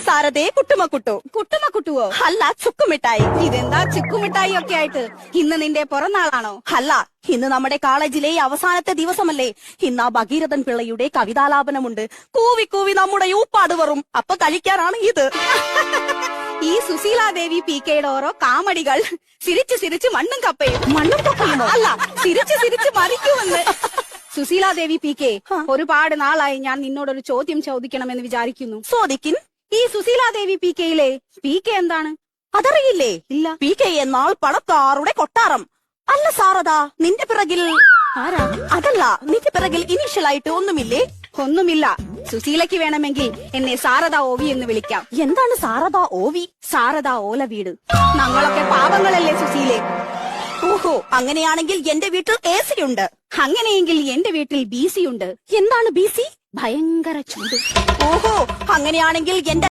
സാരദേ കുട്ടുമക്കുട്ടു. കുട്ടുമക്കുട്ടുവോ? അല്ല, ചുക്കുമിഠായി. ഇതെന്താ ചുക്കുമിഠായി ഒക്കെ ആയിട്ട്? ഇന്ന് നിന്റെ പിറന്നാളാണോ? അല്ല, ഇന്ന് നമ്മുടെ കോളേജിലെ അവസാനത്തെ ദിവസമല്ലേ. ഇന്ന് ആ ഭഗീരഥൻ പിള്ളയുടെ കവിതാലാപനമുണ്ട്. കൂവി കൂവി നമ്മുടെ യൂപ്പാട് വറും. അപ്പൊ കഴിക്കാനാണ് ഇത്. ഈ സുശീലാദേവി പി കെയുടെ ഓരോ കാമടികൾ സിരിച്ച് സിരിച്ച് മണ്ണും കപ്പയും. മണ്ണും കപ്പയുമോ? അല്ല, സിരിച്ച് സിരിച്ച് മരിക്കുമെന്ന്. സുശീലാദേവി പി കെ, ഒരുപാട് നാളായി ഞാൻ നിന്നോടൊരു ചോദ്യം ചോദിക്കണമെന്ന് വിചാരിക്കുന്നു. ചോദിക്കിൻ. ഈ സുശീലാദേവി പി കെയിലെ പി കെ എന്താണ്? അതറിയില്ലേ? ഇല്ല. പി കെ എന്നാൽ പണക്കാരുടെ കൊട്ടാരം. അല്ല സാരദാ, നിന്റെ പിറകിൽ ആരാ? അതല്ല, നിന്റെ പിറകിൽ ഇനീഷ്യലായിട്ട് ഒന്നുമില്ലേ? ഒന്നുമില്ല. സുശീലയ്ക്ക് വേണമെങ്കിൽ എന്നെ സാരദ ഓവി എന്ന് വിളിക്കാം. എന്താണ് സാരദാ ഓവി? സാരദ ഓല വീട്. ഞങ്ങളൊക്കെ പാപങ്ങളല്ലേ സുശീലെ? ഓഹോ, അങ്ങനെയാണെങ്കിൽ എന്റെ വീട്ടിൽ AC ഉണ്ട്. അങ്ങനെയെങ്കിൽ എന്റെ വീട്ടിൽ BC ഉണ്ട്. എന്താണ് BC? ഭയങ്കര ചൂട്. ഓഹോ, അങ്ങനെയാണെങ്കിൽ എന്റെ